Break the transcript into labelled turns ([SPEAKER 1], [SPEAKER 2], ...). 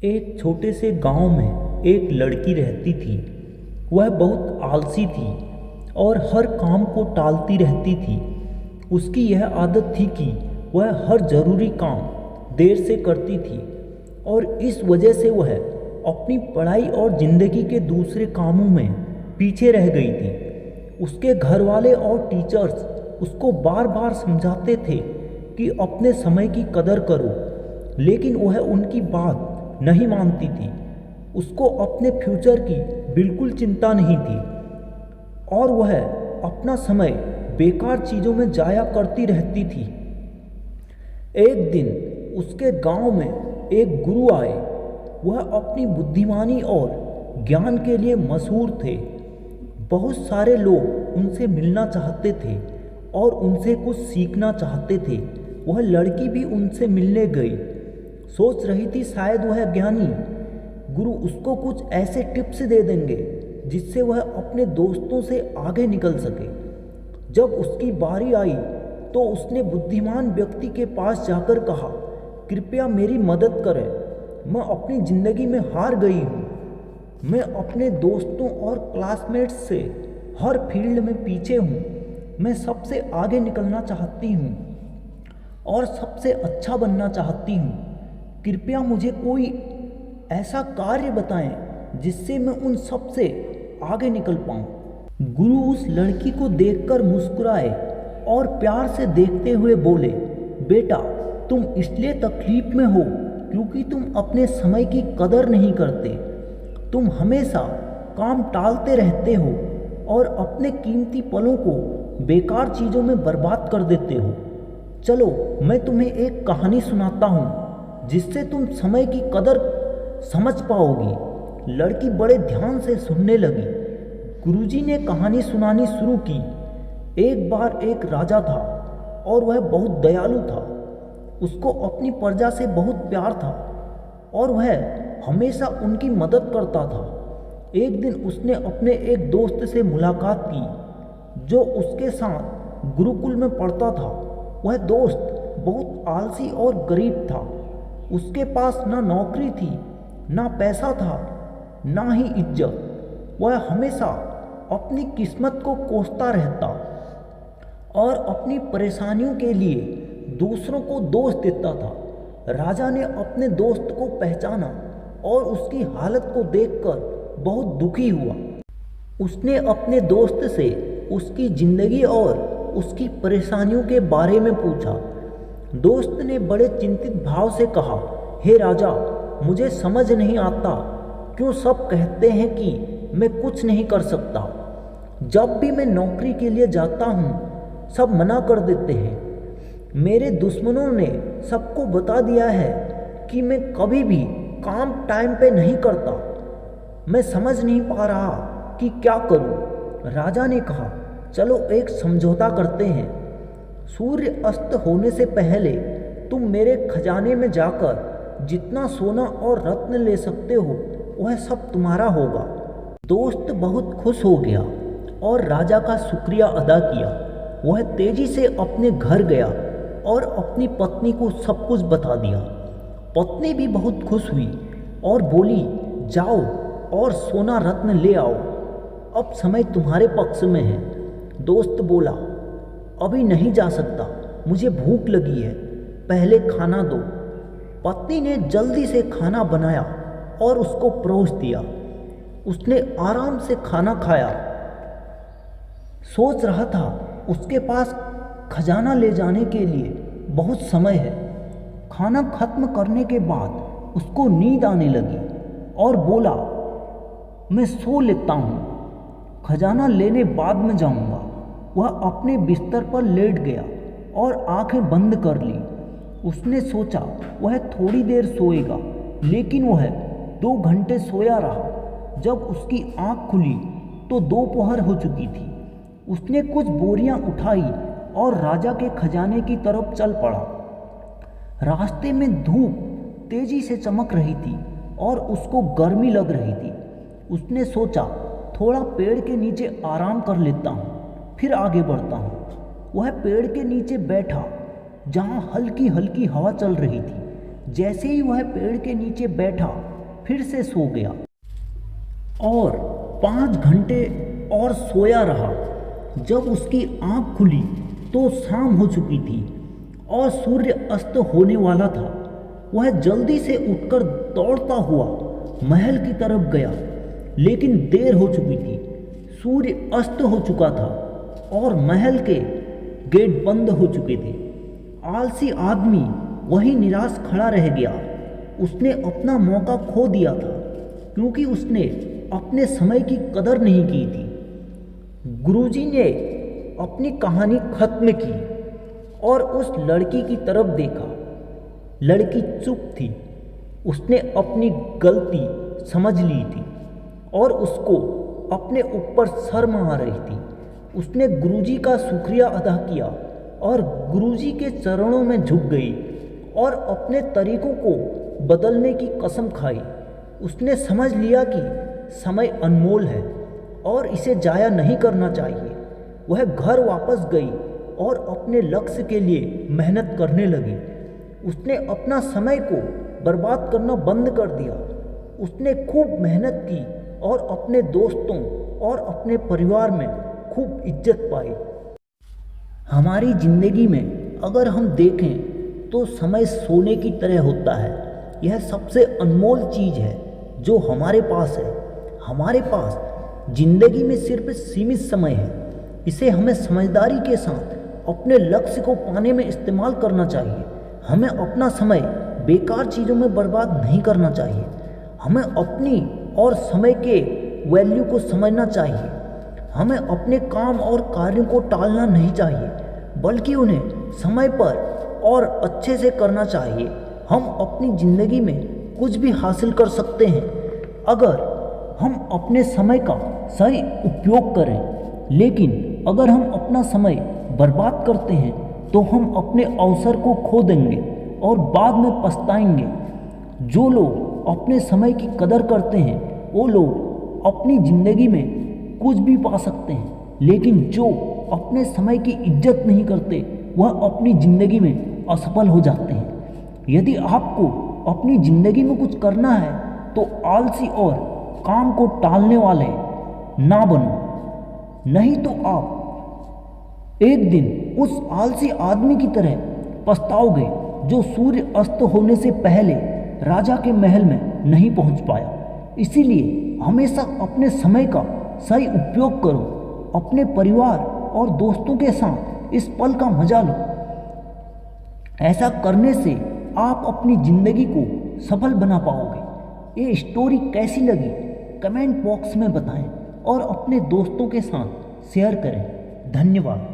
[SPEAKER 1] एक छोटे से गांव में एक लड़की रहती थी। वह बहुत आलसी थी और हर काम को टालती रहती थी। उसकी यह आदत थी कि वह हर ज़रूरी काम देर से करती थी और इस वजह से वह अपनी पढ़ाई और ज़िंदगी के दूसरे कामों में पीछे रह गई थी। उसके घर वाले और टीचर्स उसको बार बार समझाते थे कि अपने समय की कदर करो, लेकिन वह उनकी बात नहीं मानती थी। उसको अपने फ्यूचर की बिल्कुल चिंता नहीं थी और वह अपना समय बेकार चीज़ों में जाया करती रहती थी। एक दिन उसके गांव में एक गुरु आए। वह अपनी बुद्धिमानी और ज्ञान के लिए मशहूर थे। बहुत सारे लोग उनसे मिलना चाहते थे और उनसे कुछ सीखना चाहते थे। वह लड़की भी उनसे मिलने गई। सोच रही थी शायद वह ज्ञानी गुरु उसको कुछ ऐसे टिप्स दे देंगे जिससे वह अपने दोस्तों से आगे निकल सके। जब उसकी बारी आई तो उसने बुद्धिमान व्यक्ति के पास जाकर कहा, कृपया मेरी मदद करें, मैं अपनी ज़िंदगी में हार गई हूँ। मैं अपने दोस्तों और क्लासमेट्स से हर फील्ड में पीछे हूँ। मैं सबसे आगे निकलना चाहती हूँ और सबसे अच्छा बनना चाहती हूँ। कृपया मुझे कोई ऐसा कार्य बताएं जिससे मैं उन सब से आगे निकल पाऊँ। गुरु उस लड़की को देखकर मुस्कुराए और प्यार से देखते हुए बोले, बेटा, तुम इसलिए तकलीफ में हो क्योंकि तुम अपने समय की कदर नहीं करते। तुम हमेशा काम टालते रहते हो और अपने कीमती पलों को बेकार चीज़ों में बर्बाद कर देते हो। चलो मैं तुम्हें एक कहानी सुनाता हूँ जिससे तुम समय की कदर समझ पाओगी। लड़की बड़े ध्यान से सुनने लगी। गुरुजी ने कहानी सुनानी शुरू की। एक बार एक राजा था और वह बहुत दयालु था। उसको अपनी प्रजा से बहुत प्यार था और वह हमेशा उनकी मदद करता था। एक दिन उसने अपने एक दोस्त से मुलाकात की जो उसके साथ गुरुकुल में पढ़ता था। वह दोस्त बहुत आलसी और गरीब था। उसके पास ना नौकरी थी, ना पैसा था, ना ही इज्जत। वह हमेशा अपनी किस्मत को कोसता रहता और अपनी परेशानियों के लिए दूसरों को दोष देता था। राजा ने अपने दोस्त को पहचाना और उसकी हालत को देखकर बहुत दुखी हुआ। उसने अपने दोस्त से उसकी ज़िंदगी और उसकी परेशानियों के बारे में पूछा। दोस्त ने बड़े चिंतित भाव से कहा, हे राजा, मुझे समझ नहीं आता क्यों सब कहते हैं कि मैं कुछ नहीं कर सकता। जब भी मैं नौकरी के लिए जाता हूँ सब मना कर देते हैं। मेरे दुश्मनों ने सबको बता दिया है कि मैं कभी भी काम टाइम पे नहीं करता। मैं समझ नहीं पा रहा कि क्या करूँ। राजा ने कहा, चलो एक समझौता करते हैं। सूर्य अस्त होने से पहले तुम मेरे खजाने में जाकर जितना सोना और रत्न ले सकते हो वह सब तुम्हारा होगा। दोस्त बहुत खुश हो गया और राजा का शुक्रिया अदा किया। वह तेजी से अपने घर गया और अपनी पत्नी को सब कुछ बता दिया। पत्नी भी बहुत खुश हुई और बोली, जाओ और सोना रत्न ले आओ, अब समय तुम्हारे पक्ष में है। दोस्त बोला, अभी नहीं जा सकता, मुझे भूख लगी है, पहले खाना दो। पत्नी ने जल्दी से खाना बनाया और उसको परोस दिया। उसने आराम से खाना खाया। सोच रहा था उसके पास खजाना ले जाने के लिए बहुत समय है। खाना खत्म करने के बाद उसको नींद आने लगी और बोला, मैं सो लेता हूँ, खजाना लेने बाद में जाऊँगा। वह अपने बिस्तर पर लेट गया और आंखें बंद कर ली। उसने सोचा वह थोड़ी देर सोएगा, लेकिन वह 2 घंटे सोया रहा। जब उसकी आंख खुली तो दोपहर हो चुकी थी। उसने कुछ बोरियां उठाई और राजा के खजाने की तरफ चल पड़ा। रास्ते में धूप तेजी से चमक रही थी और उसको गर्मी लग रही थी। उसने सोचा थोड़ा पेड़ के नीचे आराम कर लेता हूँ, फिर आगे बढ़ता हूँ। वह पेड़ के नीचे बैठा जहाँ हल्की हल्की हवा चल रही थी। जैसे ही वह पेड़ के नीचे बैठा फिर से सो गया और 5 घंटे और सोया रहा। जब उसकी आँख खुली तो शाम हो चुकी थी और सूर्य अस्त होने वाला था। वह जल्दी से उठकर दौड़ता हुआ महल की तरफ गया, लेकिन देर हो चुकी थी। सूर्य अस्त हो चुका था और महल के गेट बंद हो चुके थे। आलसी आदमी वहीं निराश खड़ा रह गया। उसने अपना मौका खो दिया था क्योंकि उसने अपने समय की कदर नहीं की थी। गुरुजी ने अपनी कहानी खत्म की और उस लड़की की तरफ देखा। लड़की चुप थी। उसने अपनी गलती समझ ली थी और उसको अपने ऊपर शर्म आ रही थी। उसने गुरुजी का शुक्रिया अदा किया और गुरुजी के चरणों में झुक गई और अपने तरीकों को बदलने की कसम खाई। उसने समझ लिया कि समय अनमोल है और इसे जाया नहीं करना चाहिए। वह घर वापस गई और अपने लक्ष्य के लिए मेहनत करने लगी। उसने अपना समय को बर्बाद करना बंद कर दिया। उसने खूब मेहनत की और अपने दोस्तों और अपने परिवार में खूब इज्जत पाई। हमारी ज़िंदगी में अगर हम देखें तो समय सोने की तरह होता है। यह सबसे अनमोल चीज़ है जो हमारे पास है। हमारे पास ज़िंदगी में सिर्फ सीमित समय है। इसे हमें समझदारी के साथ अपने लक्ष्य को पाने में इस्तेमाल करना चाहिए। हमें अपना समय बेकार चीज़ों में बर्बाद नहीं करना चाहिए। हमें अपनी और समय के वैल्यू को समझना चाहिए। हमें अपने काम और कार्यों को टालना नहीं चाहिए, बल्कि उन्हें समय पर और अच्छे से करना चाहिए। हम अपनी ज़िंदगी में कुछ भी हासिल कर सकते हैं अगर हम अपने समय का सही उपयोग करें। लेकिन अगर हम अपना समय बर्बाद करते हैं तो हम अपने अवसर को खो देंगे और बाद में पछताएंगे। जो लोग अपने समय की कदर करते हैं वो लोग अपनी ज़िंदगी में कुछ भी पा सकते हैं, लेकिन जो अपने समय की इज्जत नहीं करते वह अपनी ज़िंदगी में असफल हो जाते हैं। यदि आपको अपनी ज़िंदगी में कुछ करना है तो आलसी और काम को टालने वाले ना बनो, नहीं तो आप एक दिन उस आलसी आदमी की तरह पछताओगे जो सूर्य अस्त होने से पहले राजा के महल में नहीं पहुंच पाया। इसीलिए हमेशा अपने समय का सही उपयोग करो। अपने परिवार और दोस्तों के साथ इस पल का मजा लो। ऐसा करने से आप अपनी ज़िंदगी को सफल बना पाओगे। ये स्टोरी कैसी लगी कमेंट बॉक्स में बताएं और अपने दोस्तों के साथ शेयर करें। धन्यवाद।